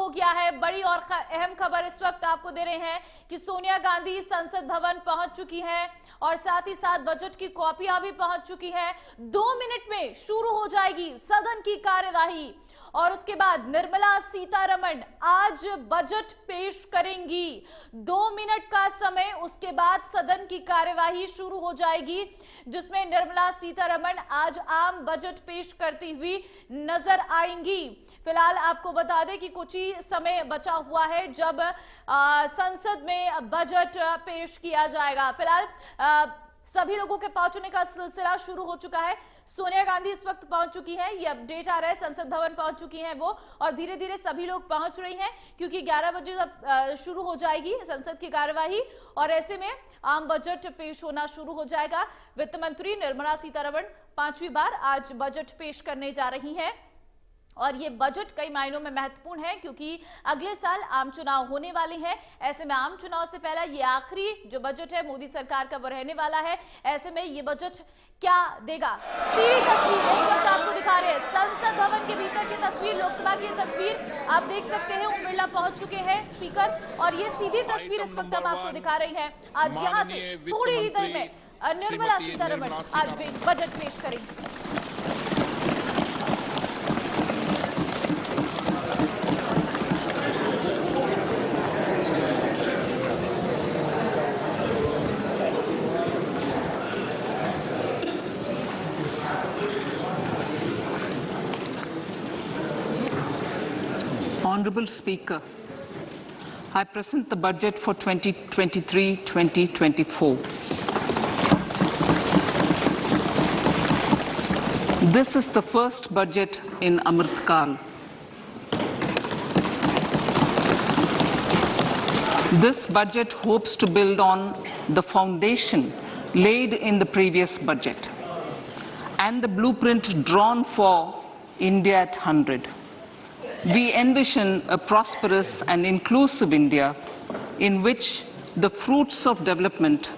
हो गया है। बड़ी और अहम खबर इस वक्त आपको दे रहे हैं कि सोनिया गांधी संसद भवन पहुंच चुकी हैं और साथ ही साथ बजट की कॉपियां भी पहुंच चुकी हैं। 2 मिनट में शुरू हो जाएगी सदन की कार्यवाही और उसके बाद निर्मला सीतारमण आज बजट पेश करेंगी। 2 मिनट का समय, उसके बाद सदन की कार्यवाही शुरू हो जाएगी जिसमें निर्मला सीतारमण आज आम बजट पेश करती हुई नजर आएंगी। फिलहाल आपको बता दें कि कुछ ही समय बचा हुआ है जब संसद में बजट पेश किया जाएगा। फिलहाल सभी लोगों के पहुंचने का सिलसिला शुरू हो चुका है। सोनिया गांधी इस वक्त पहुंच चुकी हैं, ये अपडेट आ रहा है, संसद भवन पहुंच चुकी हैं वो और धीरे धीरे सभी लोग पहुंच रही हैं क्योंकि 11 बजे तक शुरू हो जाएगी संसद की कार्यवाही और ऐसे में आम बजट पेश होना शुरू हो जाएगा। वित्त मंत्री निर्मला सीतारमण 5वीं बार आज बजट पेश करने जा रही हैं और ये बजट कई मायनों में महत्वपूर्ण है क्योंकि अगले साल आम चुनाव होने वाले हैं। ऐसे में आम चुनाव से पहला ये आखिरी जो बजट है मोदी सरकार का वो रहने वाला है। ऐसे में ये बजट क्या देगा, सीधी तस्वीर इस वक्त आपको दिखा रहे हैं। संसद भवन के भीतर की तस्वीर, लोकसभा की तस्वीर आप देख सकते हैं। ओम बिरला पहुंच चुके हैं स्पीकर और ये सीधी तस्वीर इस वक्त हम आपको दिखा रही है। आज यहाँ से थोड़ी ही देर में निर्मला सीतारमण आज भी बजट पेश करेंगी। Honorable Speaker, I present the budget for 2023-2024. This is the first budget in Amrit Kal. This budget hopes to build on the foundation laid in the previous budget and the blueprint drawn for India at 100. We envision a prosperous and inclusive India in which the fruits of development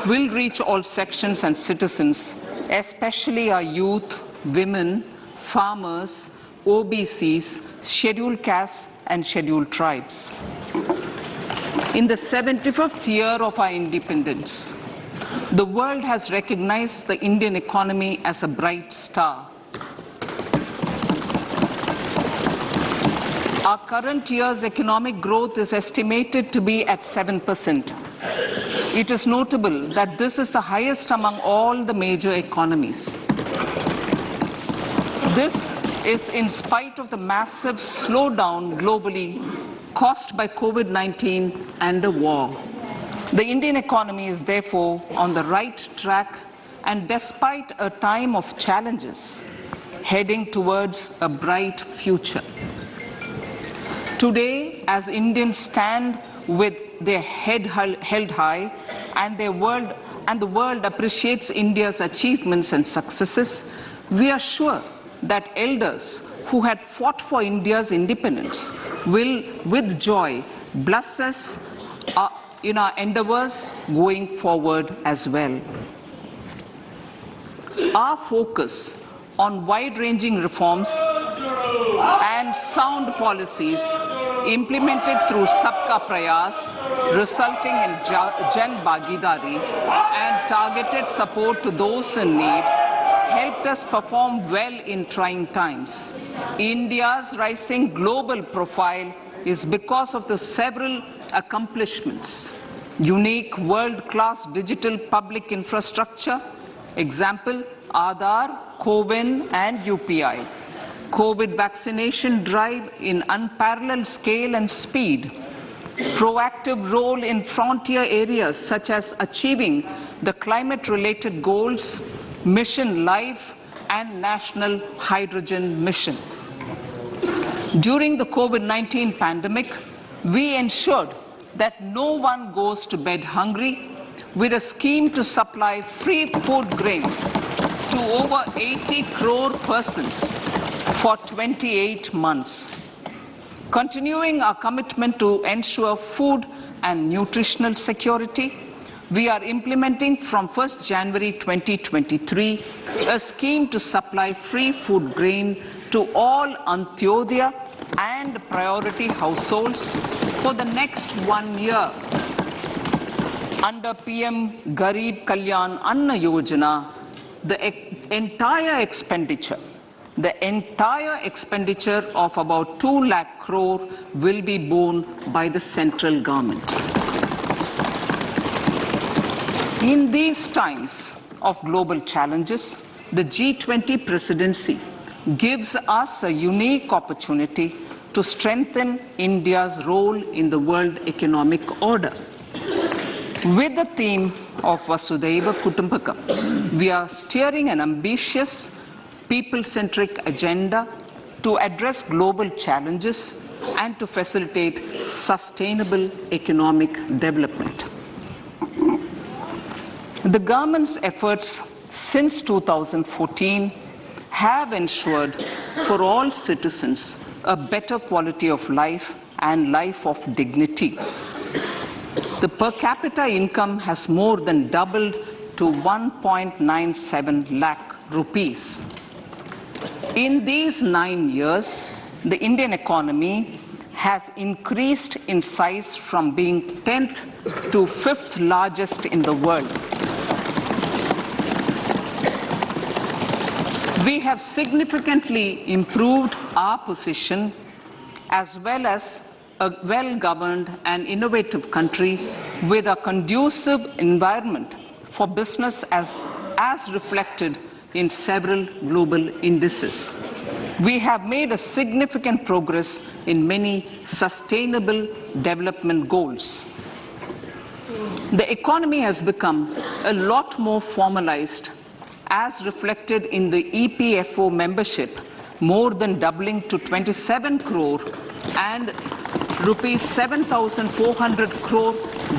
will reach all sections and citizens, especially our youth, women, farmers, OBCs, scheduled castes and scheduled tribes. In the 75th year of our independence, the world has recognized the Indian economy as a bright star. Our current year's economic growth is estimated to be at 7%. It is notable that this is the highest among all the major economies. This is in spite of the massive slowdown globally caused by COVID-19 and the war. The Indian economy is therefore on the right track and despite a time of challenges, heading towards a bright future. Today, as Indians stand with their head held high and the world appreciates India's achievements and successes, we are sure that elders who had fought for India's independence will, with joy, bless us in our endeavors going forward as well. Our focus on wide-ranging reforms and sound policies implemented through Sabka Prayas, resulting in Jan Bhagidari and targeted support to those in need, helped us perform well in trying times. India's rising global profile is because of the several accomplishments. Unique world-class digital public infrastructure, example, Aadhaar, CoWIN and UPI. COVID vaccination drive in unparalleled scale and speed. Proactive role in frontier areas such as achieving the climate-related goals, Mission Life and National Hydrogen Mission. During the COVID-19 pandemic, we ensured that no one goes to bed hungry with a scheme to supply free food grains to over 80 crore persons for 28 months. Continuing our commitment to ensure food and nutritional security, we are implementing from 1st January 2023 a scheme to supply free food grain to all Antyodaya and priority households for the next 1 year. Under PM Garib Kalyan Anna Yojana, the entire expenditure of about 2 lakh crore will be borne by the central government. In these times of global challenges, the G20 presidency gives us a unique opportunity to strengthen India's role in the world economic order. With the theme of Vasudhaiva Kutumbakam, we are steering an ambitious, people-centric agenda to address global challenges and to facilitate sustainable economic development. The government's efforts since 2014 have ensured for all citizens a better quality of life and life of dignity. The per capita income has more than doubled to 1.97 lakh rupees. In these 9 years, the Indian economy has increased in size from being 10th to 5th largest in the world. We have significantly improved our position as well as a well-governed and innovative country with a conducive environment for business as reflected in several global indices. We have made a significant progress in many sustainable development goals. The economy has become a lot more formalized as reflected in the EPFO membership, more than doubling to 27 crore and rupees 7,400 crore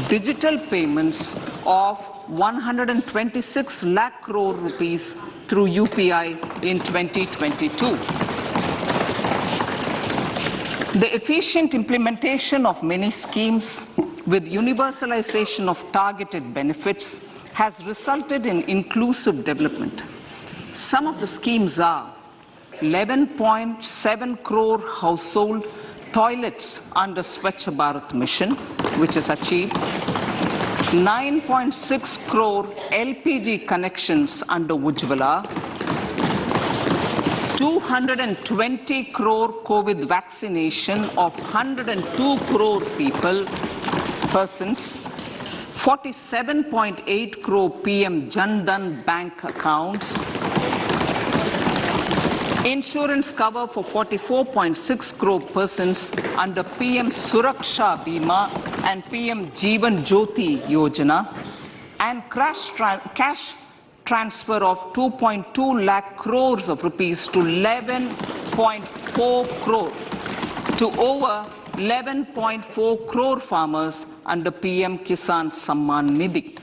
digital payments of 126 lakh crore rupees through UPI in 2022. The efficient implementation of many schemes with universalization of targeted benefits has resulted in inclusive development. Some of the schemes are 11.7 crore household toilets under Swachh Bharat mission, which is achieved, 9.6 crore LPG connections under Ujjwala, 220 crore COVID vaccination of 102 crore persons, 47.8 crore PM Jan Dhan bank accounts, insurance cover for 44.6 crore persons under PM Suraksha Bima and PM Jeevan Jyoti Yojana, and cash transfer of 2.2 lakh crores of rupees to 11.4 crore to over 11.4 crore farmers under PM Kisan Samman Nidhi.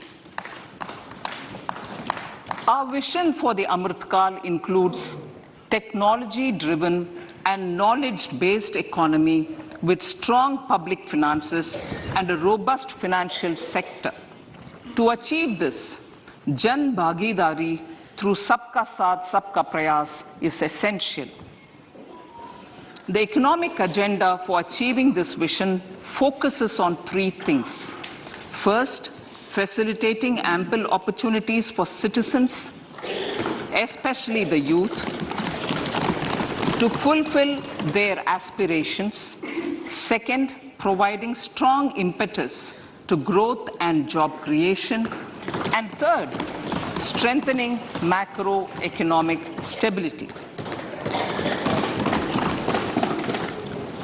Our vision for the Amrit Kaal includes technology-driven and knowledge-based economy with strong public finances and a robust financial sector. To achieve this, Jan Bhagidari through Sabka Saath, Sabka Prayas is essential. The economic agenda for achieving this vision focuses on 3 things. First, facilitating ample opportunities for citizens, especially the youth, to fulfill their aspirations. Second, providing strong impetus to growth and job creation. And third, strengthening macroeconomic stability.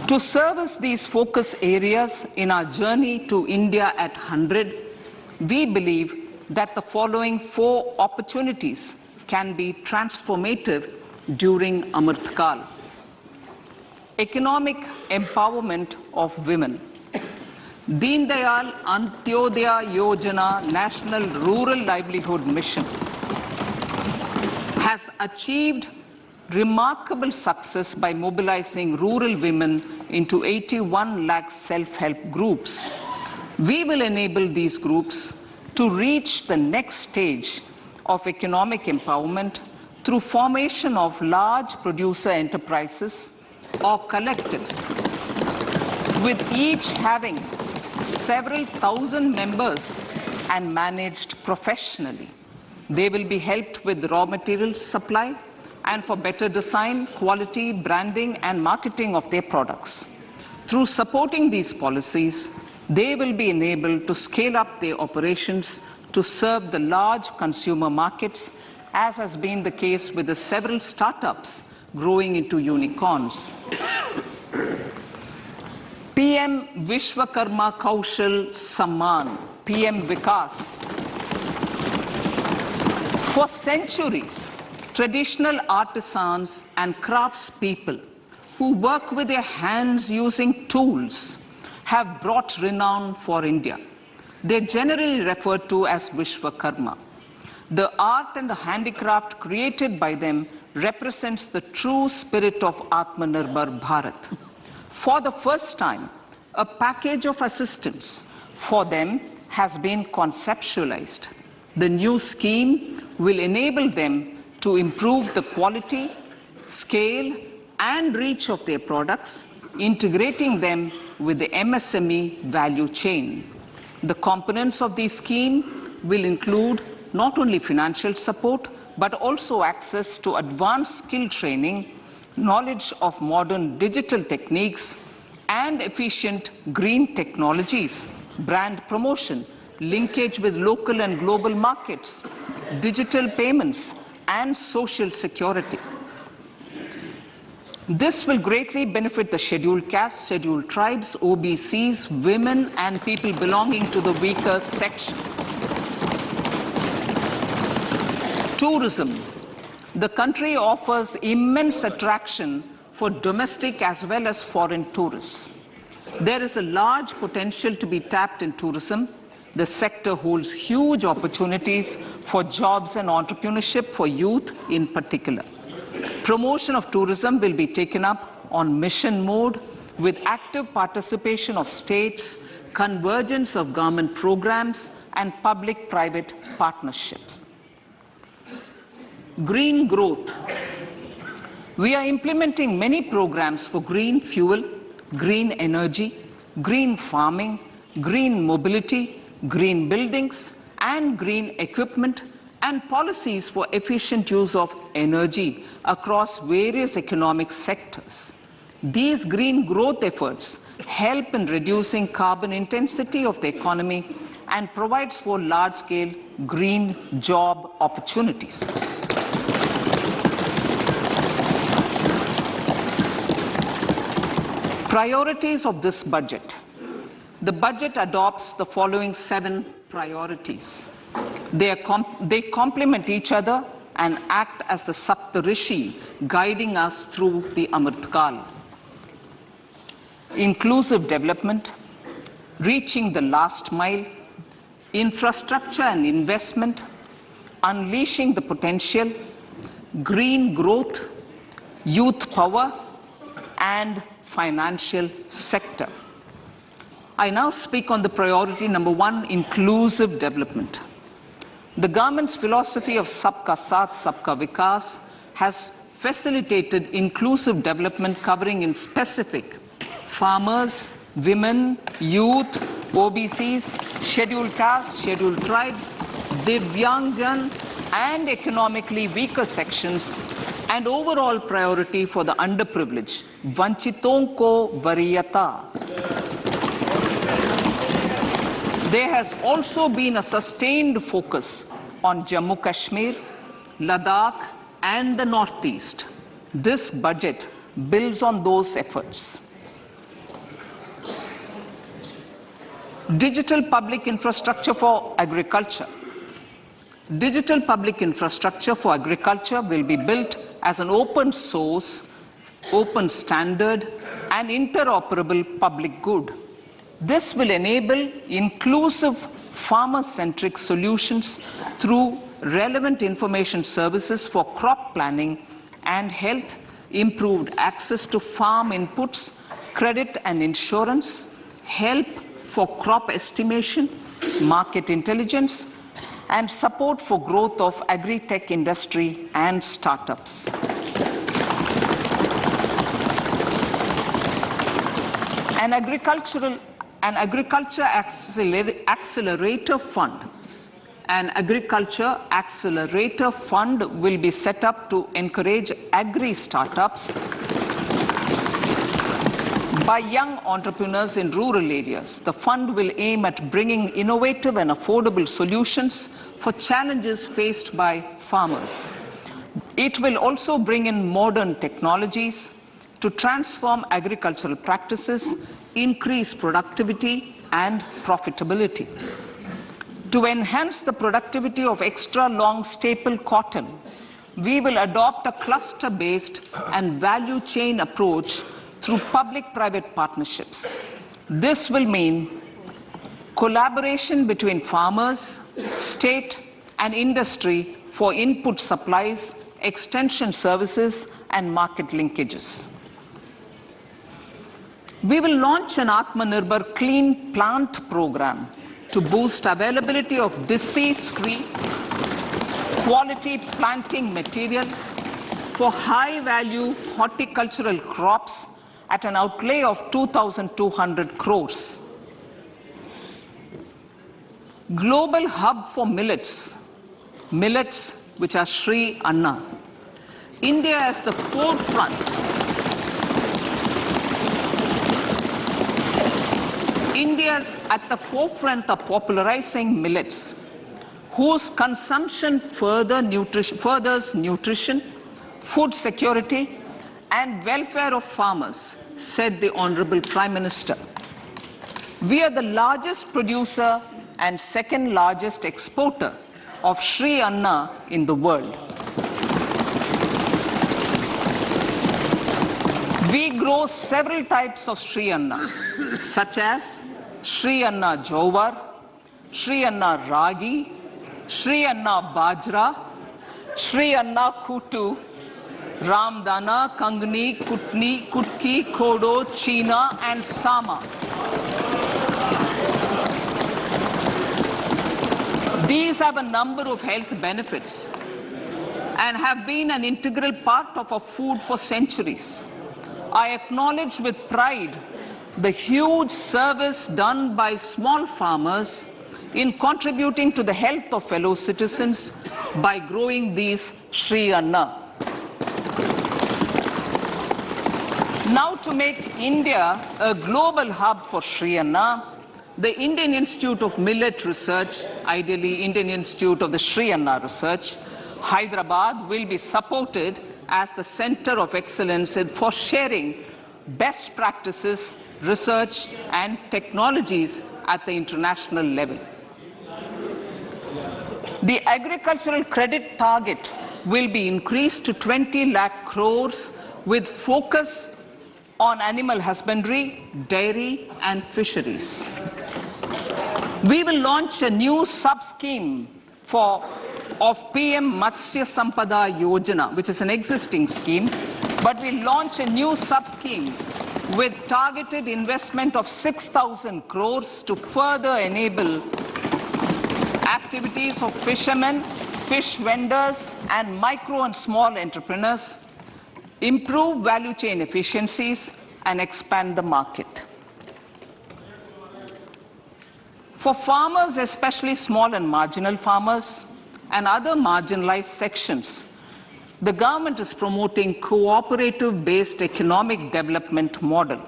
To service these focus areas in our journey to India at 100, we believe that the following 4 opportunities can be transformative during Amrit Kaal. Economic empowerment of women. Deen Dayal Antyodaya Yojana National Rural Livelihood Mission has achieved remarkable success by mobilizing rural women into 81 lakh self-help groups. We will enable these groups to reach the next stage of economic empowerment through formation of large producer enterprises or collectives, with each having several thousand members and managed professionally. They will be helped with raw materials supply and for better design, quality, branding, and marketing of their products. Through supporting these policies, they will be enabled to scale up their operations to serve the large consumer markets, as has been the case with the several startups growing into unicorns. PM Vishwakarma Kaushal Samman, PM Vikas. For centuries, traditional artisans and craftspeople who work with their hands using tools have brought renown for India. They're generally referred to as Vishwakarma. The art and the handicraft created by them represents the true spirit of Atmanirbhar Bharat. For the first time, a package of assistance for them has been conceptualized. The new scheme will enable them to improve the quality, scale, and reach of their products, integrating them with the MSME value chain. The components of this scheme will include not only financial support, but also access to advanced skill training, knowledge of modern digital techniques, and efficient green technologies, brand promotion, linkage with local and global markets, digital payments, and social security. This will greatly benefit the scheduled castes, scheduled tribes, OBCs, women, and people belonging to the weaker sections. Tourism. The country offers immense attraction for domestic as well as foreign tourists. There is a large potential to be tapped in tourism. The sector holds huge opportunities for jobs and entrepreneurship for youth in particular. Promotion of tourism will be taken up on mission mode with active participation of states, convergence of government programs, and public-private partnerships. Green growth. We are implementing many programs for green fuel, green energy, green farming, green mobility, green buildings, and green equipment, and policies for efficient use of energy across various economic sectors. These green growth efforts help in reducing carbon intensity of the economy and provides for large-scale green job opportunities. Priorities of this budget. The budget adopts the following 7 priorities. They complement each other and act as the Saptarishi guiding us through the Amritkal. Inclusive development, reaching the last mile, infrastructure and investment, unleashing the potential, green growth, youth power, and financial sector. I now speak on the priority number 1, inclusive development. The government's philosophy of Sabka Saath, Sabka Vikas has facilitated inclusive development covering in specific farmers, women, youth, OBCs, scheduled castes, scheduled tribes, Divyangjan, and economically weaker sections, and overall priority for the underprivileged, Vanchiton ko Variyata. There has also been a sustained focus on Jammu Kashmir, Ladakh, and the Northeast. This budget builds on those efforts. Digital public infrastructure for agriculture. Digital public infrastructure for agriculture will be built as an open source, open standard, and interoperable public good. This will enable inclusive farmer-centric solutions through relevant information services for crop planning and health, improved access to farm inputs, credit and insurance, help for crop estimation, market intelligence, and support for growth of agri-tech industry and startups. An agriculture accelerator fund. An agriculture accelerator fund will be set up to encourage agri-startups by young entrepreneurs in rural areas. The fund will aim at bringing innovative and affordable solutions for challenges faced by farmers. It will also bring in modern technologies to transform agricultural practices, increase productivity and profitability. To enhance the productivity of extra long staple cotton, we will adopt a cluster-based and value chain approach through public-private partnerships. This will mean collaboration between farmers, state and industry for input supplies, extension services and market linkages. We will launch an Atmanirbhar Clean Plant program to boost availability of disease-free, quality planting material for high-value horticultural crops at an outlay of 2,200 crores. Global hub for millets, which are Sri Anna. India is the forefront. India is at the forefront of popularizing millets, whose consumption furthers nutrition, food security, and welfare of farmers, said the Honorable Prime Minister. We are the largest producer and second largest exporter of Sri Anna in the world. We grow several types of Sri Anna, such as Sri Anna Jowar, Sri Anna Ragi, Sri Anna Bajra, Sri Anna Kutu, Ramdana, Kangni, Kutni, Kutki, Kodo, China, and Sama. These have a number of health benefits and have been an integral part of our food for centuries. I acknowledge with pride the huge service done by small farmers in contributing to the health of fellow citizens by growing these Sri Anna. Now, to make India a global hub for Sri Anna, the Indian Institute of Millet Research, ideally Indian Institute of the Sri Anna Research, Hyderabad, will be supported as the center of excellence for sharing best practices, research and technologies at the international level. The agricultural credit target will be increased to 20 lakh crores with focus on animal husbandry, dairy and fisheries. We will launch a new sub-scheme of PM Matsya Sampada Yojana, which is an existing scheme, but we'll launch a new sub-scheme with targeted investment of 6,000 crores to further enable activities of fishermen, fish vendors, and micro and small entrepreneurs, improve value chain efficiencies, and expand the market. For farmers, especially small and marginal farmers, and other marginalized sections, the government is promoting cooperative-based economic development model.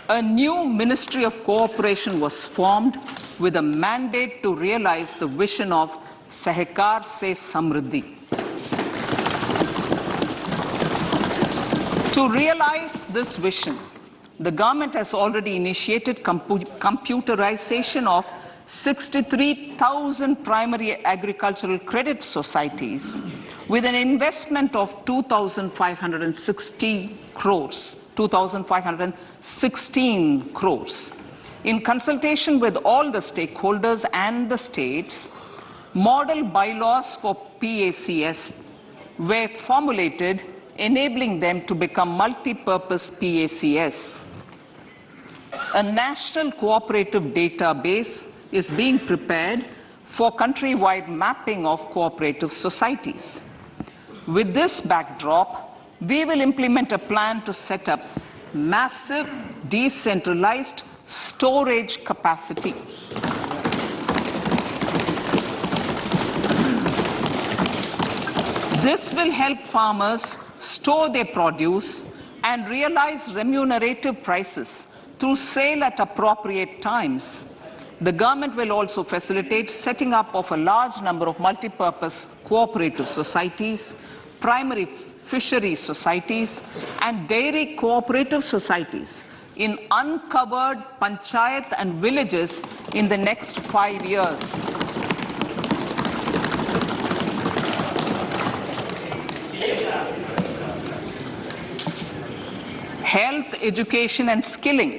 A new Ministry of Cooperation was formed with a mandate to realize the vision of Sahkar Se Samriddhi. To realize this vision, the government has already initiated computerization of 63,000 primary agricultural credit societies with an investment of 2,516 crores. In consultation with all the stakeholders and the states, model bylaws for PACS were formulated, enabling them to become multi-purpose PACS. A national cooperative database is being prepared for countrywide mapping of cooperative societies. With this backdrop, we will implement a plan to set up massive decentralized storage capacity. This will help farmers store their produce and realize remunerative prices through sale at appropriate times. The government will also facilitate setting up of a large number of multi-purpose cooperative societies, primary fisheries societies, and dairy cooperative societies in uncovered panchayat and villages in the next 5 years. Health, education, and skilling.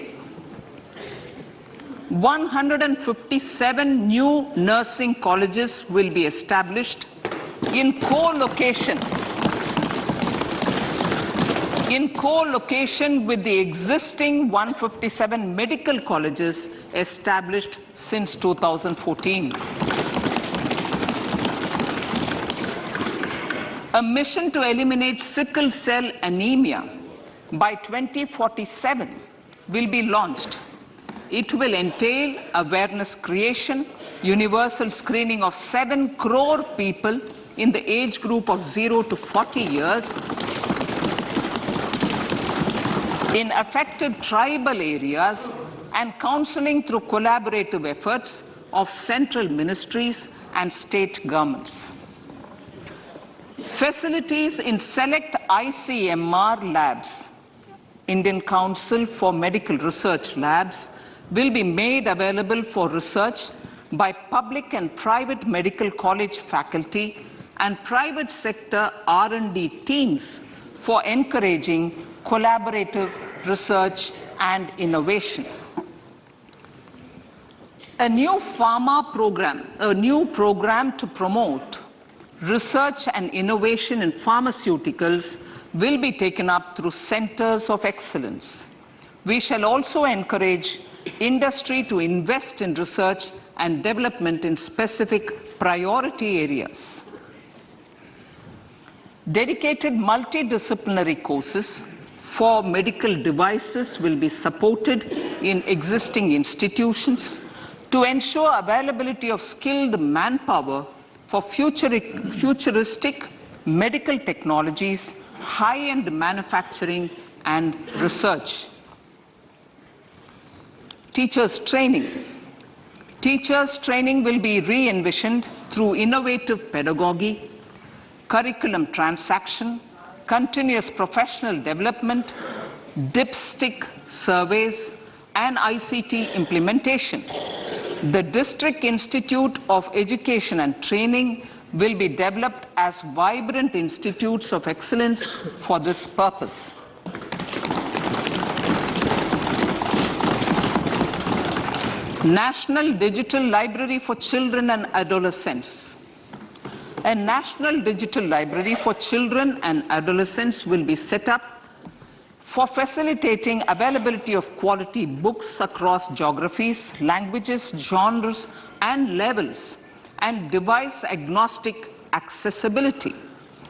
157 new nursing colleges will be established in co-location with the existing 157 medical colleges established since 2014. A mission to eliminate sickle cell anemia by 2047 will be launched. It will entail awareness creation, universal screening of 7 crore people in the age group of 0 to 40 years in affected tribal areas, and counseling through collaborative efforts of central ministries and state governments. Facilities in select ICMR labs, Indian Council for Medical Research labs, will be made available for research by public and private medical college faculty and private sector R&D teams for encouraging collaborative research and innovation. A new program to promote research and innovation in pharmaceuticals will be taken up through centers of excellence. We shall also encourage industry to invest in research and development in specific priority areas. Dedicated multidisciplinary courses for medical devices will be supported in existing institutions to ensure availability of skilled manpower for futuristic medical technologies, high-end manufacturing, and research. Teachers' training. Teachers' training will be re-envisioned through innovative pedagogy, curriculum transaction, continuous professional development, dipstick surveys, and ICT implementation. The District Institute of Education and Training will be developed as vibrant institutes of excellence for this purpose. National Digital Library for Children and Adolescents. A National Digital Library for Children and Adolescents will be set up for facilitating availability of quality books across geographies, languages, genres, and levels, and device-agnostic accessibility.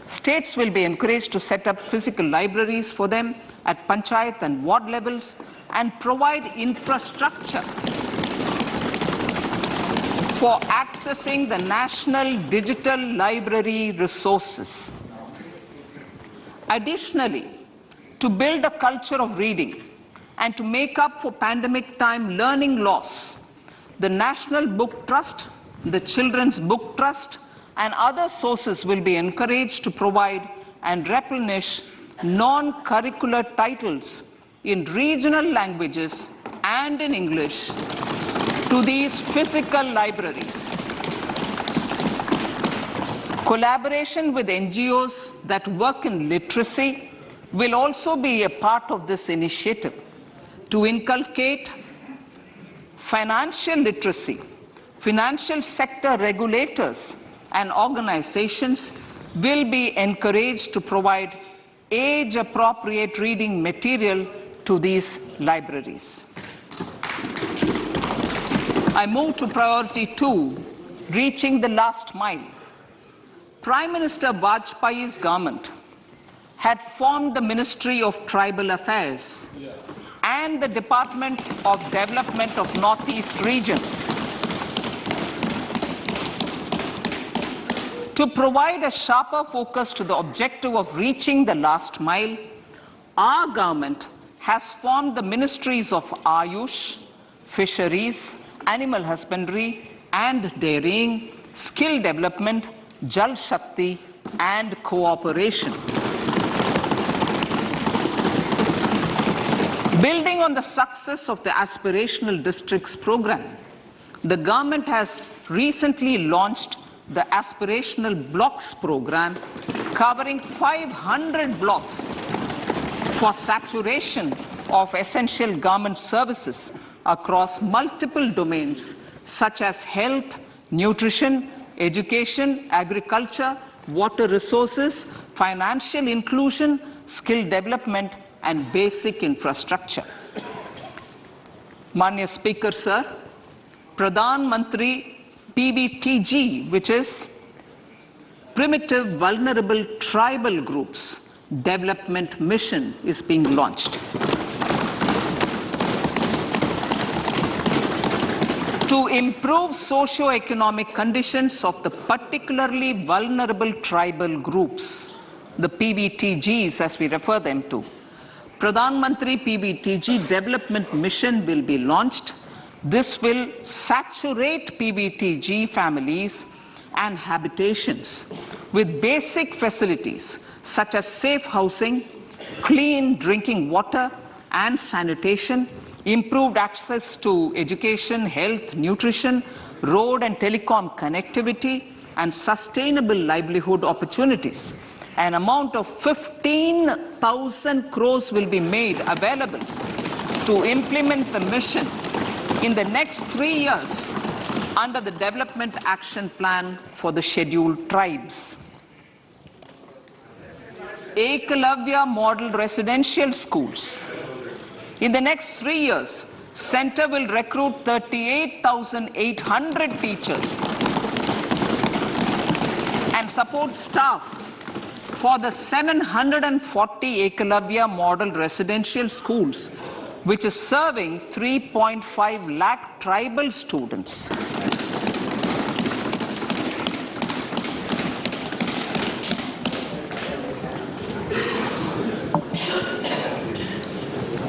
States will be encouraged to set up physical libraries for them at panchayat and ward levels and provide infrastructure for accessing the national digital library resources. Additionally, to build a culture of reading and to make up for pandemic time learning loss, the National Book Trust, the Children's Book Trust, and other sources will be encouraged to provide and replenish non-curricular titles in regional languages and in English to these physical libraries. Collaboration with NGOs that work in literacy will also be a part of this initiative. To inculcate financial literacy, financial sector regulators and organizations will be encouraged to provide age-appropriate reading material to these libraries. I move to priority 2, reaching the last mile. Prime Minister Vajpayee's government had formed the Ministry of Tribal Affairs and the Department of Development of Northeast Region to provide a sharper focus to the objective of reaching the last mile. Our government has formed the ministries of Ayush, Fisheries, Animal Husbandry and Dairying, Skill Development, Jal Shakti and Cooperation. Building on the success of the Aspirational Districts program, the government has recently launched the Aspirational Blocks program, covering 500 blocks for saturation of essential government services across multiple domains such as health, nutrition, education, agriculture, water resources, financial inclusion, skill development and basic infrastructure. Manya Speaker, sir, Pradhan Mantri PBTG, which is Primitive Vulnerable Tribal Groups Development Mission, is being launched. To improve socio-economic conditions of the particularly vulnerable tribal groups, the PBTGs as we refer them to, Pradhan Mantri PBTG Development Mission will be launched. This will saturate PBTG families and habitations with basic facilities such as safe housing, clean drinking water and sanitation, improved access to education, health, nutrition, road and telecom connectivity, and sustainable livelihood opportunities. An amount of 15,000 crores will be made available to implement the mission in the next 3 years under the Development Action Plan for the Scheduled Tribes. Ekalavya Model Residential Schools. In the next 3 years, Center will recruit 38,800 teachers and support staff for the 740 Ekalavya Model Residential Schools, which is serving 3.5 lakh tribal students.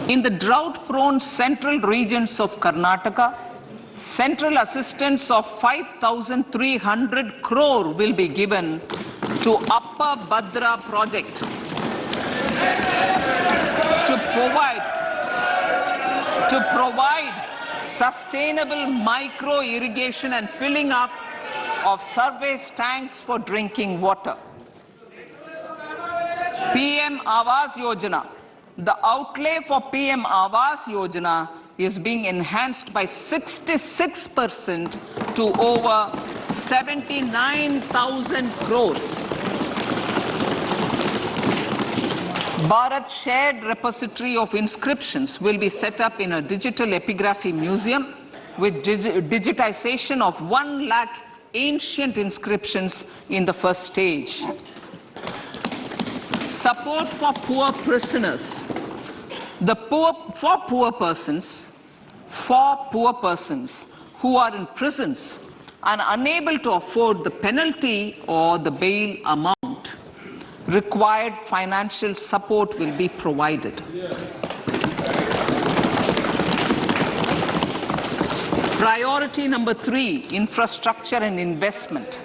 In the drought-prone central regions of Karnataka, central assistance of 5,300 crore will be given to Upper Bhadra project to provide sustainable micro irrigation and filling up of surface tanks for drinking water. PM Awas Yojana. The outlay for PM Awas Yojana is being enhanced by 66% to over 79,000 crores. Bharat Shared Repository of Inscriptions will be set up in a digital epigraphy museum with digitization of 1 lakh ancient inscriptions in the first stage. Support for poor prisoners. For poor persons who are in prisons and unable to afford the penalty or the bail amount, required financial support will be provided. Priority number 3, infrastructure and investment.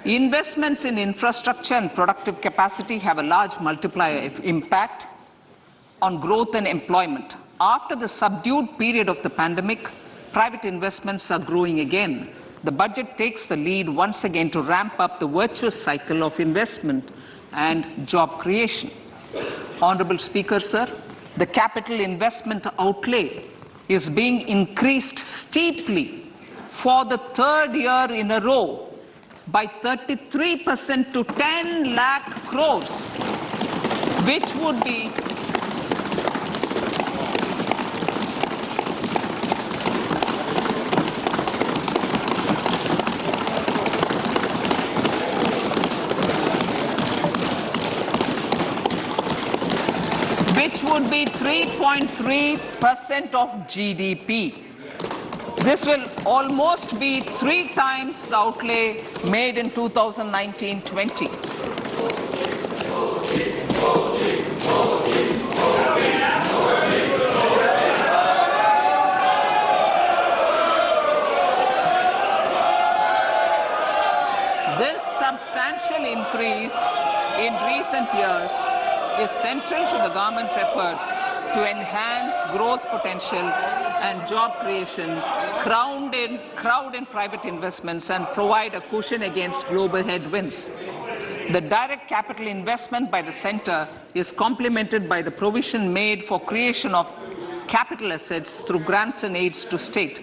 Investments in infrastructure and productive capacity have a large multiplier impact on growth and employment. After the subdued period of the pandemic, private investments are growing again. The budget takes the lead once again to ramp up the virtuous cycle of investment and job creation. Honorable Speaker, sir, the capital investment outlay is being increased steeply for the 3rd year in a row by 33% to 10 lakh crores, which would be should be 3.3% of GDP. This will almost be 3 times the outlay made in 2019-20. This substantial increase in recent years is central to the government's efforts to enhance growth potential and job creation, crowd in private investments, and provide a cushion against global headwinds. The direct capital investment by the center is complemented by the provision made for creation of capital assets through grants and aids to state.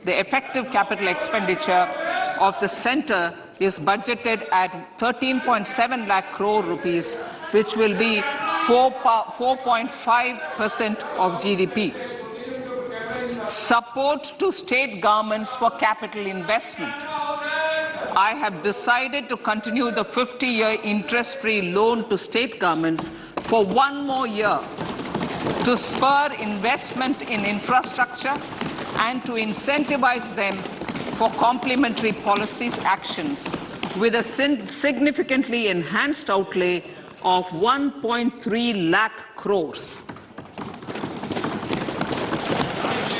The effective capital expenditure of the center is budgeted at 13.7 lakh crore rupees, which will be 4.5% of GDP. Support to state governments for capital investment. I have decided to continue the 50-year interest-free loan to state governments for 1 more year to spur investment in infrastructure and to incentivize them for complementary policies actions with a significantly enhanced outlay of 1.3 lakh crores.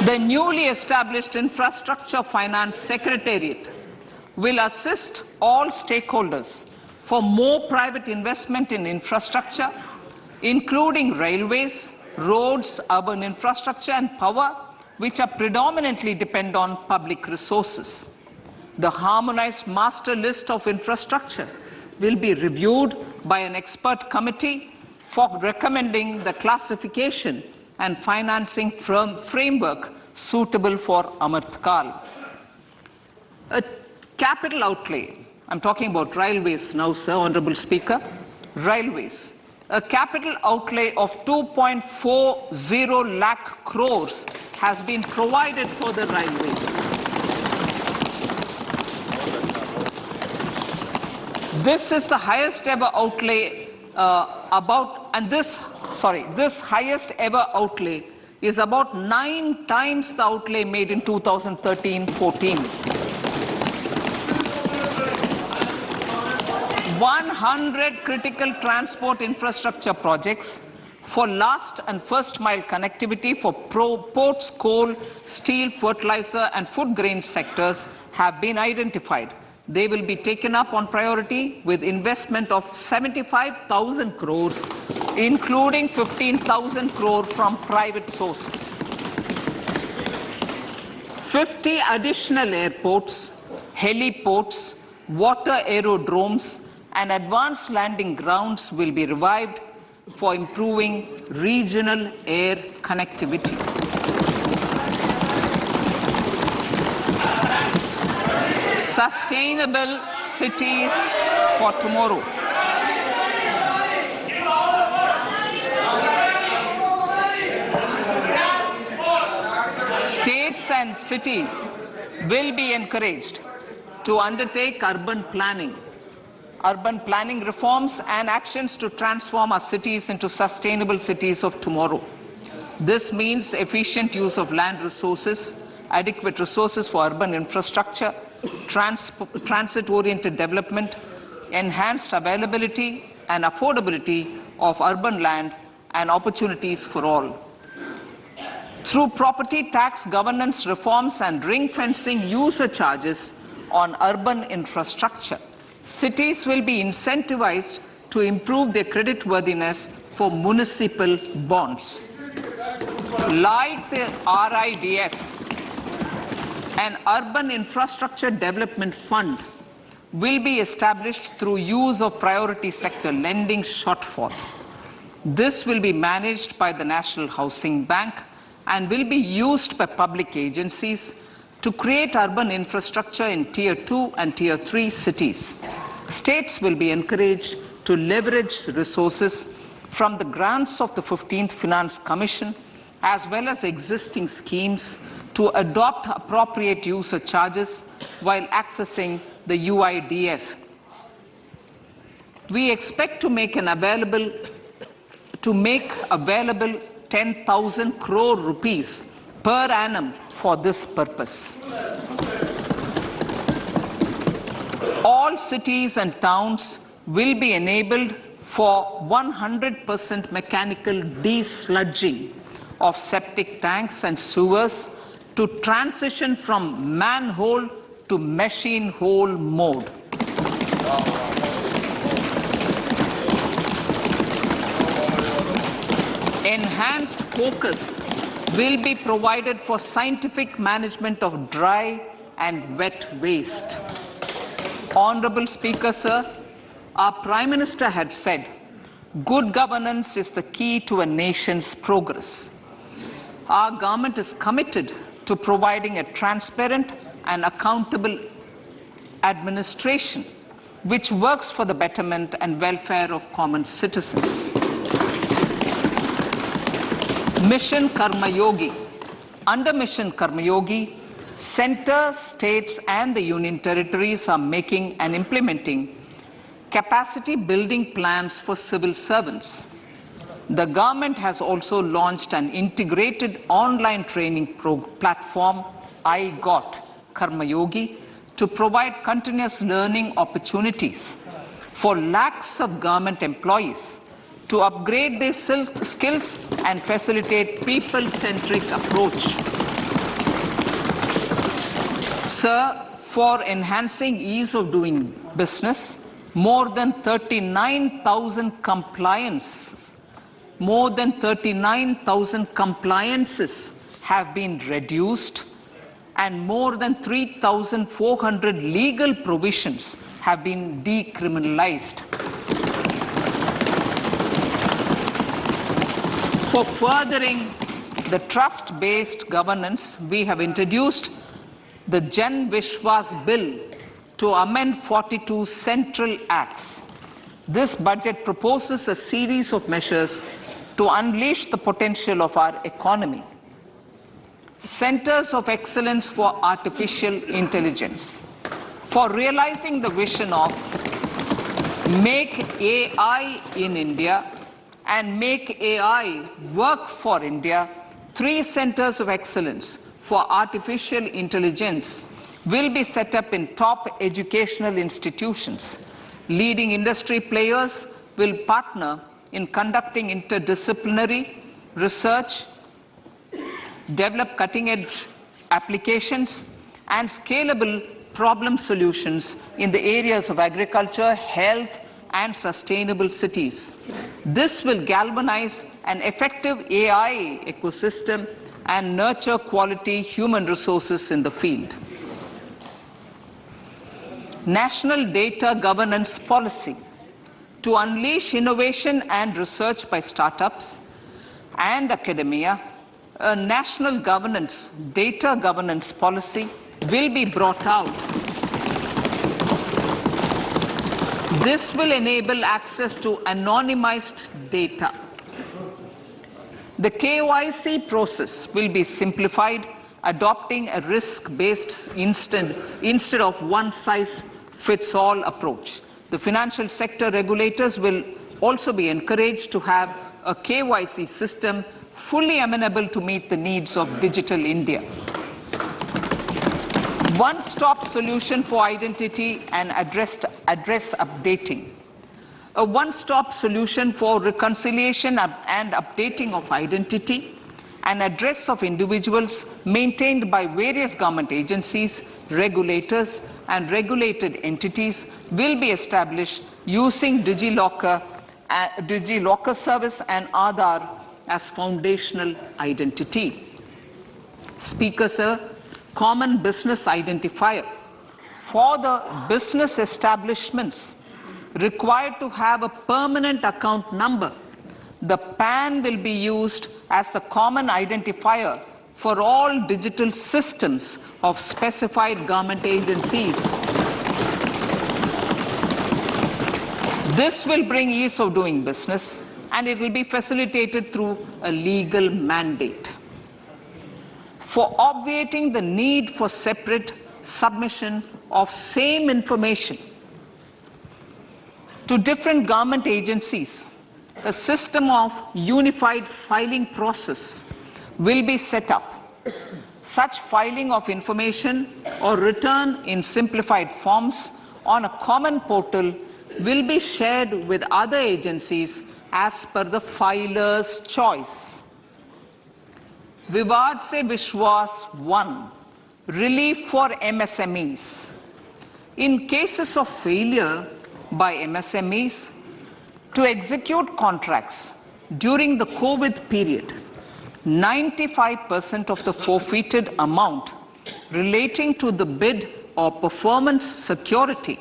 The newly established Infrastructure Finance Secretariat will assist all stakeholders for more private investment in infrastructure, including railways, roads, urban infrastructure, and power, which are predominantly depend on public resources. The harmonized master list of infrastructure will be reviewed by an expert committee for recommending the classification and financing framework suitable for Amrit Kal. A capital outlay, I'm talking about railways now, sir, Honorable Speaker, railways. A capital outlay of 2.40 lakh crores has been provided for the railways. This is the highest ever outlay this highest ever outlay is about 9 times the outlay made in 2013-14. 100 critical transport infrastructure projects for last and first mile connectivity for ports, coal, steel, fertilizer, and food grain sectors have been identified. They will be taken up on priority with investment of 75,000 crores, including 15,000 crore from private sources. 50 additional airports, heliports, water aerodromes, and advanced landing grounds will be revived for improving regional air connectivity. Sustainable cities for tomorrow. States and cities will be encouraged to undertake urban planning reforms and actions to transform our cities into sustainable cities of tomorrow. This means efficient use of land resources, adequate resources for urban infrastructure, transit-oriented development, enhanced availability and affordability of urban land, and opportunities for all. Through property tax governance reforms and ring-fencing user charges on urban infrastructure, cities will be incentivized to improve their creditworthiness for municipal bonds. Like the RIDF, an urban infrastructure development fund will be established through use of priority sector lending shortfall. This will be managed by the National Housing Bank and will be used by public agencies to create urban infrastructure in Tier 2 and Tier 3 cities. States will be encouraged to leverage resources from the grants of the 15th Finance Commission as well as existing schemes to adopt appropriate user charges while accessing the UIDF. We expect to make available 10,000 crore rupees per annum for this purpose. All cities and towns will be enabled for 100% mechanical desludging of septic tanks and sewers to transition from manhole to machine hole mode. Enhanced focus will be provided for scientific management of dry and wet waste. Honorable Speaker, sir, our Prime Minister had said, good governance is the key to a nation's progress. Our government is committed to providing a transparent and accountable administration which works for the betterment and welfare of common citizens. Mission Karma Yogi. Under Mission Karma Yogi, centre, states and the union territories are making and implementing capacity building plans for civil servants. The government has also launched an integrated online training platform, I Got Karma Yogi, to provide continuous learning opportunities for lakhs of government employees to upgrade their skills and facilitate people-centric approach. Sir, for enhancing ease of doing business, more than 39,000 compliances have been reduced and more than 3,400 legal provisions have been decriminalized. For furthering the trust-based governance, we have introduced the Jan Vishwas Bill to amend 42 central acts. This budget proposes a series of measures to unleash the potential of our economy. Centers of Excellence for Artificial Intelligence. For realizing the vision of Make AI in India and Make AI Work for India, 3 centers of excellence for artificial intelligence will be set up in top educational institutions. Leading industry players will partner in conducting interdisciplinary research, develop cutting-edge applications, and scalable problem solutions in the areas of agriculture, health, and sustainable cities. This will galvanize an effective AI ecosystem and nurture quality human resources in the field. National Data Governance Policy. To unleash innovation and research by startups and academia, a national data governance policy will be brought out. This will enable access to anonymized data. The KYC process will be simplified, adopting a risk-based instead of one-size-fits-all approach. The financial sector regulators will also be encouraged to have a KYC system fully amenable to meet the needs of digital India. One-stop solution for identity and address updating. A one-stop solution for reconciliation and updating of identity and address of individuals maintained by various government agencies, regulators, and regulated entities will be established using DigiLocker service and Aadhaar as foundational identity. Speaker, sir, common business identifier. For the business establishments required to have a permanent account number, the PAN will be used as the common identifier for all digital systems of specified government agencies. This will bring ease of doing business, and it will be facilitated through a legal mandate. For obviating the need for separate submission of same information to different government agencies, a system of unified filing process will be set up. Such filing of information or return in simplified forms on a common portal will be shared with other agencies as per the filer's choice. Vivad se Vishwas 1. Relief for MSMEs. In cases of failure by MSMEs to execute contracts during the COVID period, 95% of the forfeited amount relating to the bid or performance security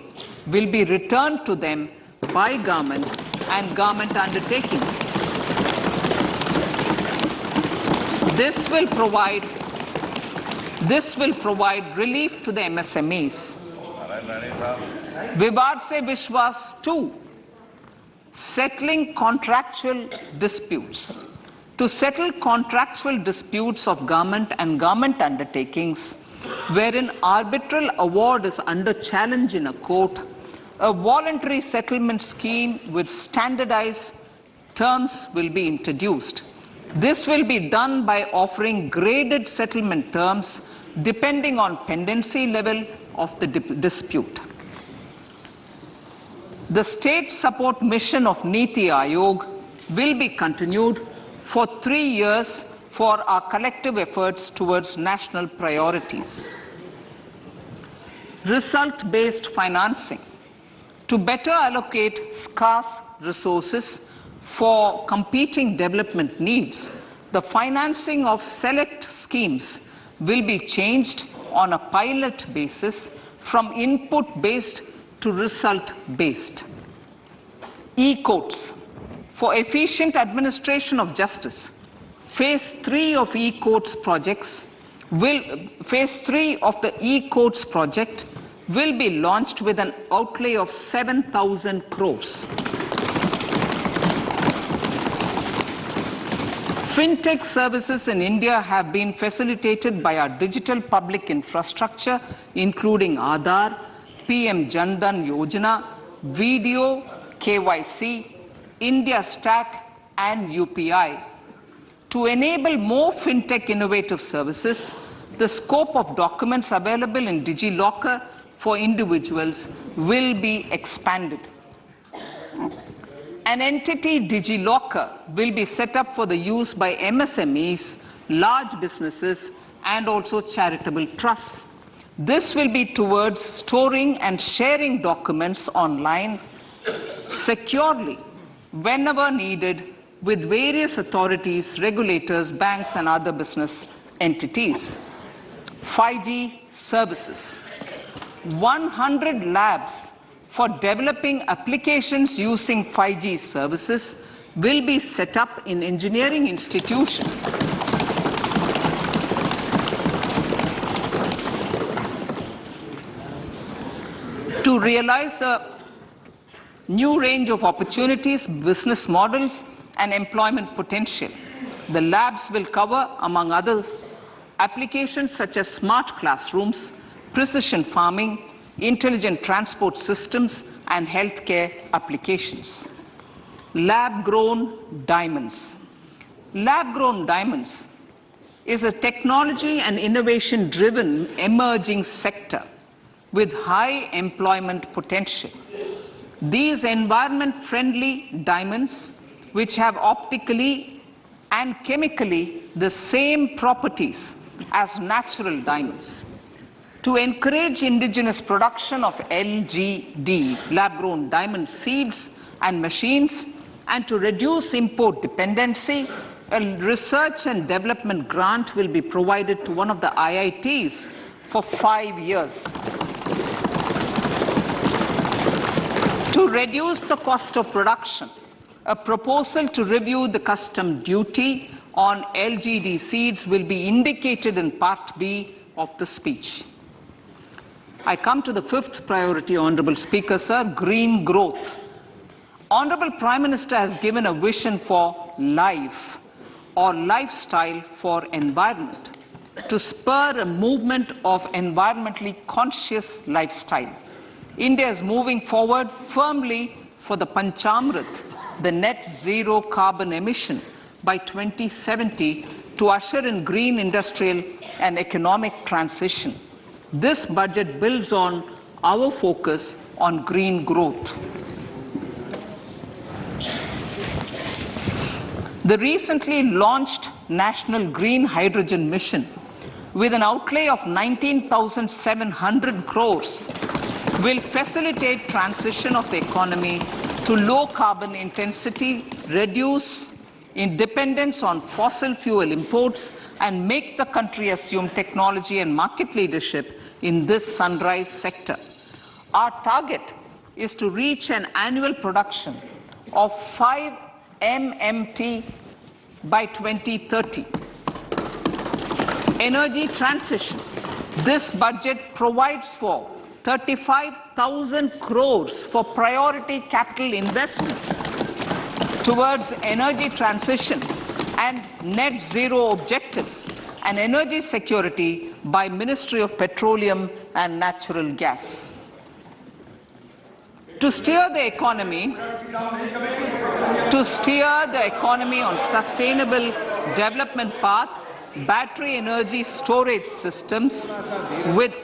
will be returned to them by government and government undertakings. This will provide relief to the MSMEs. Vivad se Vishwas 2. Settling contractual disputes. To settle contractual disputes of government and government undertakings, wherein arbitral award is under challenge in a court, a voluntary settlement scheme with standardized terms will be introduced. This will be done by offering graded settlement terms depending on pendency level of the dispute. The state support mission of Niti Aayog will be continued for 3 years for our collective efforts towards national priorities. Result-based financing. To better allocate scarce resources for competing development needs, the financing of select schemes will be changed on a pilot basis from input-based to result-based. E-courts. For efficient administration of justice, Phase 3 of the e-courts project will be launched with an outlay of 7,000 crores. Fintech services in India have been facilitated by our digital public infrastructure, including Aadhaar, PM Jan Dhan Yojana, Video, KYC, India Stack, and UPI. To enable more fintech innovative services, the scope of documents available in DigiLocker for individuals will be expanded. An entity DigiLocker will be set up for the use by MSMEs, large businesses, and also charitable trusts. This will be towards storing and sharing documents online securely whenever needed with various authorities, regulators, banks, and other business entities. 5G services. 100 labs for developing applications using 5G services will be set up in engineering institutions. To realize a new range of opportunities, business models, and employment potential, the labs will cover, among others, applications such as smart classrooms, precision farming, intelligent transport systems, and healthcare applications. Lab-grown diamonds. Lab-grown diamonds is a technology and innovation-driven emerging sector with high employment potential. These environment-friendly diamonds, which have optically and chemically the same properties as natural diamonds. To encourage indigenous production of LGD, lab-grown diamond seeds and machines, and to reduce import dependency, a research and development grant will be provided to one of the IITs for 5 years. To reduce the cost of production, a proposal to review the custom duty on LGD seeds will be indicated in Part B of the speech. I come to the fifth priority, Honorable Speaker, sir, green growth. Honorable Prime Minister has given a vision for life or lifestyle for environment to spur a movement of environmentally conscious lifestyle. India is moving forward firmly for the Panchamrit, the net zero carbon emission by 2070 to usher in green industrial and economic transition. This budget builds on our focus on green growth. The recently launched National Green Hydrogen Mission, with an outlay of 19,700 crores, will facilitate transition of the economy to low carbon intensity, reduce dependence on fossil fuel imports, and make the country assume technology and market leadership in this sunrise sector. Our target is to reach an annual production of 5 MMT by 2030. Energy transition. This budget provides for 35,000 crores for priority capital investment towards energy transition and net zero objectives and energy security by Ministry of Petroleum and Natural Gas. To steer the economy on sustainable development path, battery energy storage systems with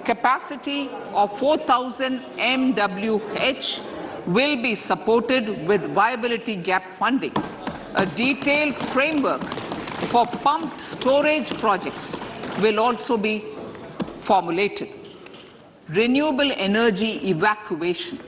capacity of 4,000 MWh will be supported with viability gap funding. A detailed framework for pumped storage projects will also be formulated. Renewable energy evacuation.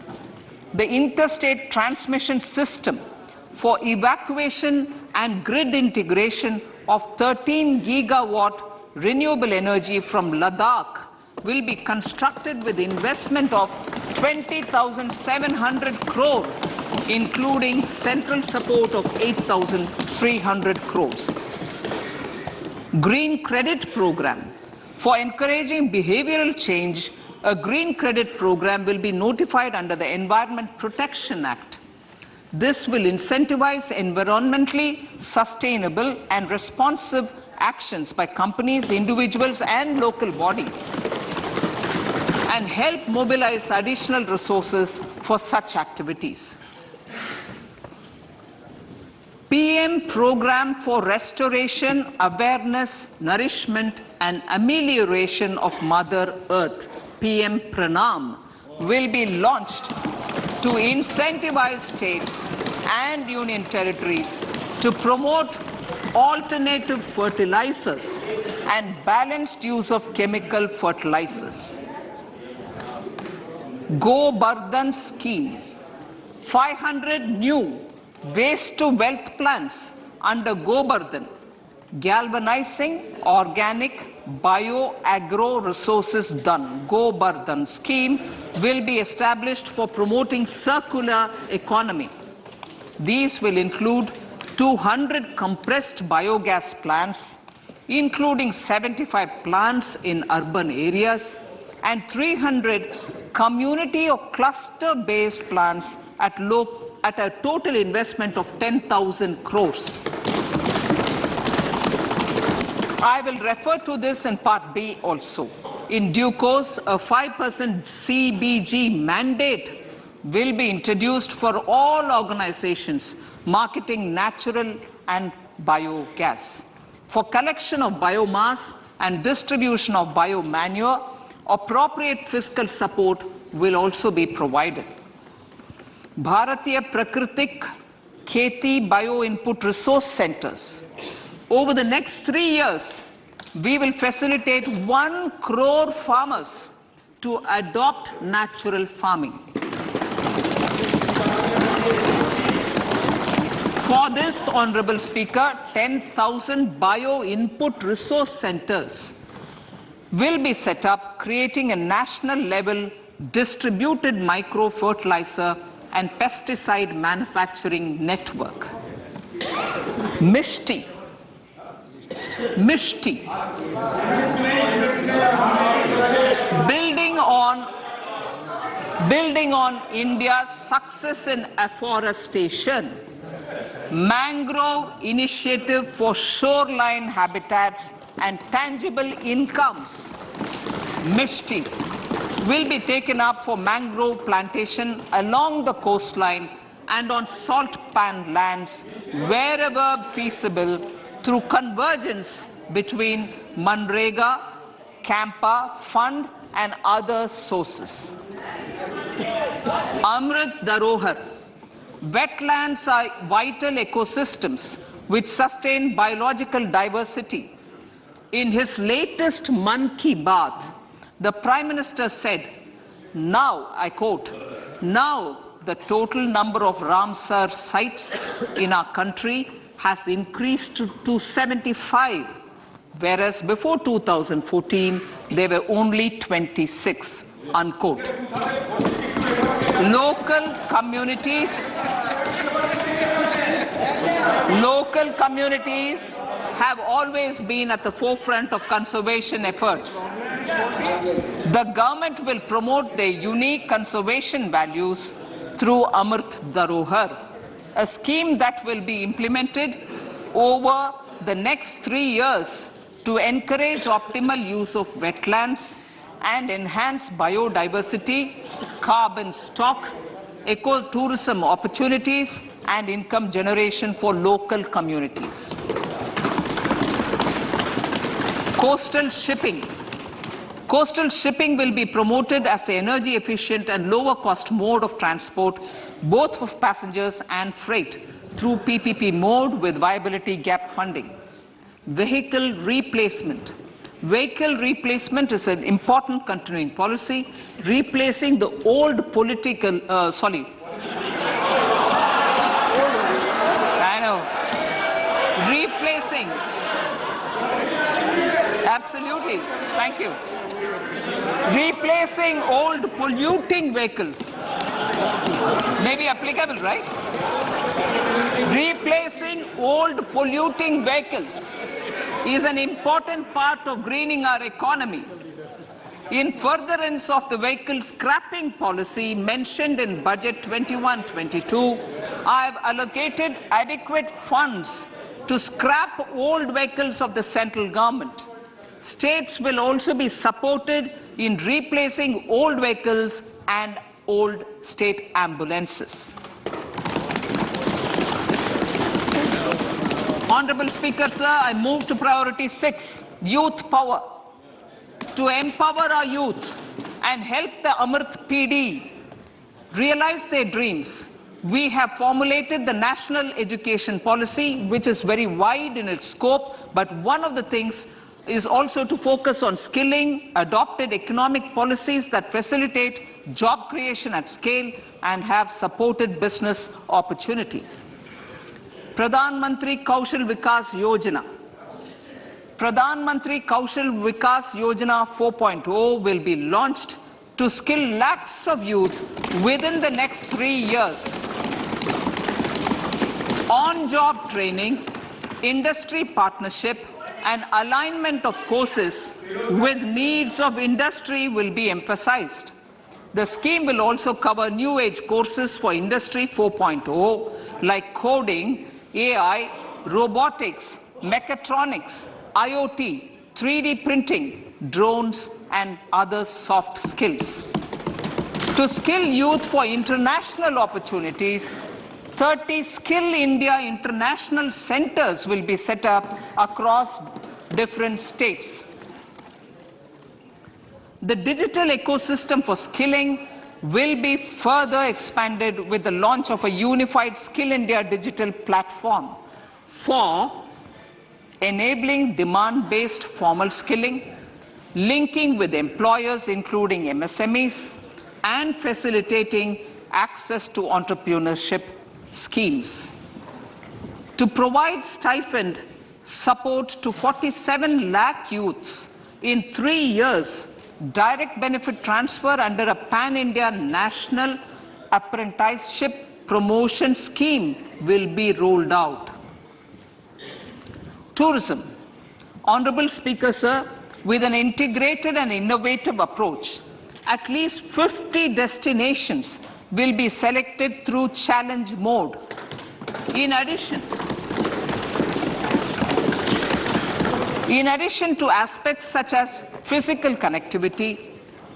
The interstate transmission system for evacuation and grid integration of 13 gigawatt renewable energy from Ladakh will be constructed with investment of 20,700 crores, including central support of 8,300 crores. Green credit program. For encouraging behavioral change, a green credit program will be notified under the Environment Protection Act. This will incentivize environmentally sustainable and responsive actions by companies, individuals, and local bodies, and help mobilize additional resources for such activities. PM Program for Restoration, Awareness, Nourishment, and Amelioration of Mother Earth, PM Pranam, will be launched to incentivize states and union territories to promote alternative fertilizers and balanced use of chemical fertilizers. Go Bardhan Scheme. 500 new waste to wealth plants under Go Bardhan, galvanizing organic bio-agro resources done. Go Bardhan scheme will be established for promoting circular economy. These will include 200 compressed biogas plants, including 75 plants in urban areas, and 300 community or cluster-based plants at a total investment of 10,000 crores. I will refer to this in Part B also. In due course, a 5% CBG mandate will be introduced for all organizations marketing natural and biogas. For collection of biomass and distribution of biomanure, appropriate fiscal support will also be provided. Bharatiya Prakritik Kheti Bio Input Resource Centers. Over the next 3 years, we will facilitate 1 crore farmers to adopt natural farming. For this, Honorable Speaker, 10,000 bio input resource centers will be set up, creating a national level distributed micro fertilizer and pesticide manufacturing network. Mishti. Building on India's success in afforestation, mangrove initiative for shoreline habitats and tangible incomes, Mishti, will be taken up for mangrove plantation along the coastline and on salt pan lands wherever feasible through convergence between Manrega, Campa Fund and other sources. Amrit Dharohar. Wetlands are vital ecosystems which sustain biological diversity. In his latest Mann Ki Baat, the Prime Minister said, now, I quote, now the total number of Ramsar sites in our country has increased to 75, whereas before 2014, there were only 26, unquote. Local communities have always been at the forefront of conservation efforts. The government will promote their unique conservation values through Amrit Dharohar, a scheme that will be implemented over the next 3 years to encourage optimal use of wetlands and enhance biodiversity, carbon stock, ecotourism opportunities, and income generation for local communities. Coastal shipping. Coastal shipping will be promoted as the energy efficient and lower cost mode of transport, both for passengers and freight, through PPP mode with viability gap funding. Vehicle replacement. Vehicle replacement is an important continuing policy, replacing the old political, replacing, absolutely, thank you. Replacing old polluting vehicles. Maybe applicable, right? Replacing old polluting vehicles is an important part of greening our economy. In furtherance of the vehicle scrapping policy mentioned in Budget 21-22, I have allocated adequate funds to scrap old vehicles of the central government. States will also be supported in replacing old vehicles and old state ambulances. Honorable Speaker, sir, I move to priority 6, youth power. To empower our youth and help the Amrit PD realize their dreams, we have formulated the national education policy, which is very wide in its scope, but one of the things is also to focus on skilling, adopted economic policies that facilitate job creation at scale and have supported business opportunities. Pradhan Mantri Kaushal Vikas Yojana. Pradhan Mantri Kaushal Vikas Yojana 4.0 will be launched to skill lakhs of youth within the next 3 years. On-job training, industry partnership, and alignment of courses with needs of industry will be emphasized. The scheme will also cover new age courses for Industry 4.0 like coding, AI, robotics, mechatronics, IoT, 3D printing, drones, and other soft skills. To skill youth for international opportunities, 30 Skill India International Centers will be set up across different states. The digital ecosystem for skilling will be further expanded with the launch of a unified Skill India digital platform for enabling demand-based formal skilling, linking with employers including MSMEs, and facilitating access to entrepreneurship schemes. To provide stipend support to 47 lakh youths in 3 years, direct benefit transfer under a pan-India national apprenticeship promotion scheme will be rolled out. Tourism. Honorable Speaker, sir, with an integrated and innovative approach, at least 50 destinations will be selected through challenge mode. In addition to aspects such as physical connectivity,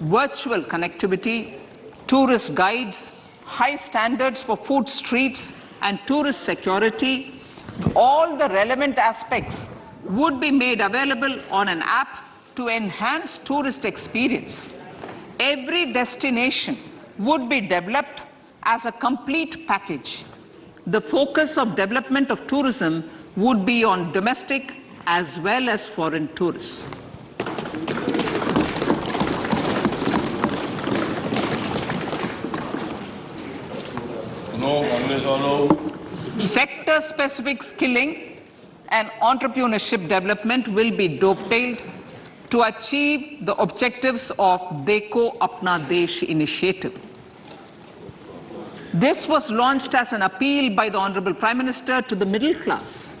virtual connectivity, tourist guides, high standards for food streets and tourist security. All the relevant aspects would be made available on an app to enhance tourist experience. Every destination would be developed as a complete package. The focus of development of tourism would be on domestic as well as foreign tourists. Sector-specific skilling and entrepreneurship development will be dovetailed to achieve the objectives of Dekho Apna Desh initiative. This was launched as an appeal by the Honorable Prime Minister to the middle class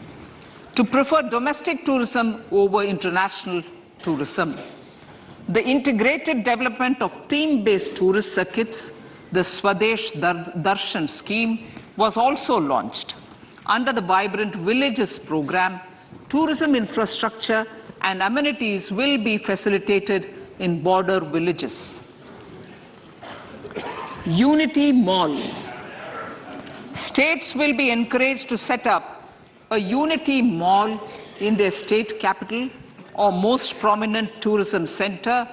to prefer domestic tourism over international tourism. The integrated development of theme-based tourist circuits, the Swadesh Darshan scheme, was also launched. Under the Vibrant Villages program, tourism infrastructure and amenities will be facilitated in border villages. Unity Mall. States will be encouraged to set up a Unity Mall in their state capital or most prominent tourism center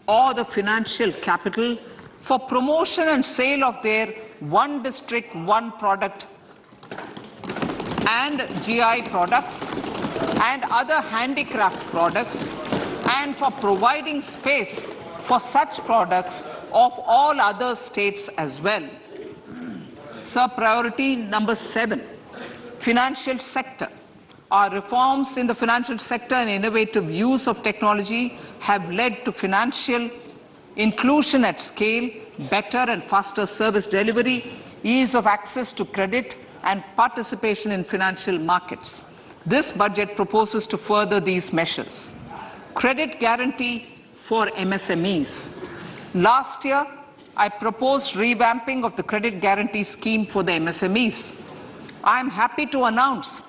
or the financial capital for promotion and sale of their one district, one product and GI products and other handicraft products, and for providing space for such products of all other states as well. Sir, priority number 7, financial sector. Our reforms in the financial sector and innovative use of technology have led to financial inclusion at scale, better and faster service delivery, ease of access to credit, and participation in financial markets. This budget proposes to further these measures. Credit guarantee for MSMEs. Last year, I proposed revamping of the credit guarantee scheme for the MSMEs. I am happy to announce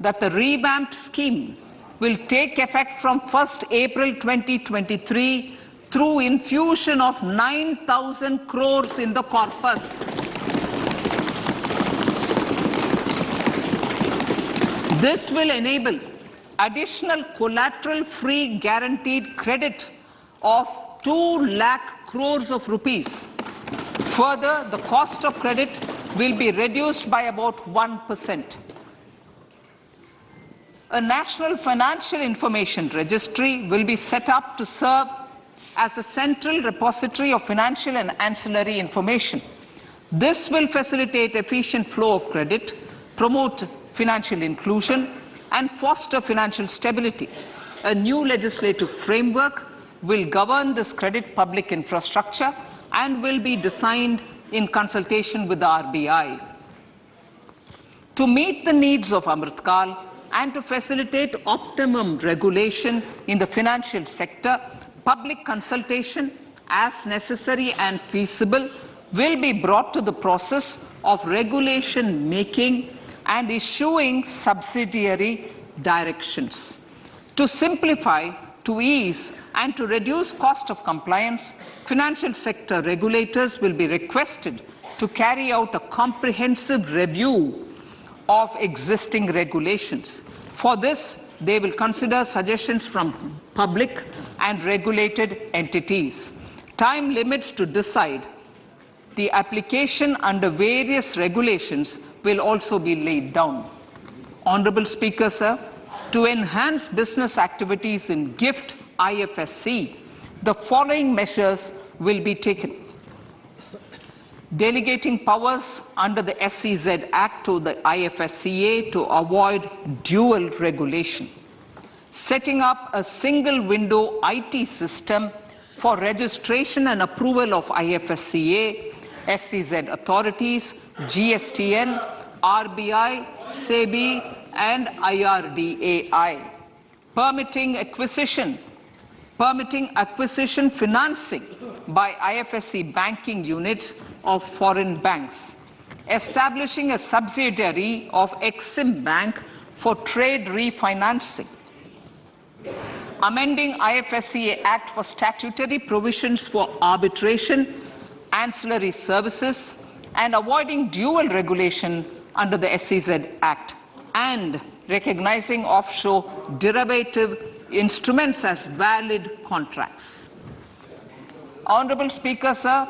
that the revamped scheme will take effect from 1st April 2023 through infusion of 9,000 crores in the corpus. This will enable additional collateral-free guaranteed credit of 2 lakh crores of rupees. Further, the cost of credit will be reduced by about 1%. A national financial information registry will be set up to serve as the central repository of financial and ancillary information. This will facilitate efficient flow of credit, promote financial inclusion, and foster financial stability. A new legislative framework will govern this credit public infrastructure and will be designed in consultation with the RBI. To meet the needs of Amritkal and to facilitate optimum regulation in the financial sector, public consultation, as necessary and feasible, will be brought to the process of regulation making and issuing subsidiary directions. To simplify, to ease, and to reduce cost of compliance, financial sector regulators will be requested to carry out a comprehensive review of existing regulations. For this, they will consider suggestions from public and regulated entities. Time limits to decide the application under various regulations will also be laid down. Honorable Speaker, sir, to enhance business activities in GIFT IFSC, the following measures will be taken. Delegating powers under the SEZ Act to the IFSCA to avoid dual regulation. Setting up a single window IT system for registration and approval of IFSCA, SEZ authorities, GSTN, RBI, SEBI, and IRDAI. Permitting acquisition financing by IFSC banking units of foreign banks. Establishing a subsidiary of Exim Bank for trade refinancing. Amending IFSCA Act for statutory provisions for arbitration ancillary services, and avoiding dual regulation under the SEZ Act, and recognizing offshore derivative instruments as valid contracts. Honorable Speaker, sir,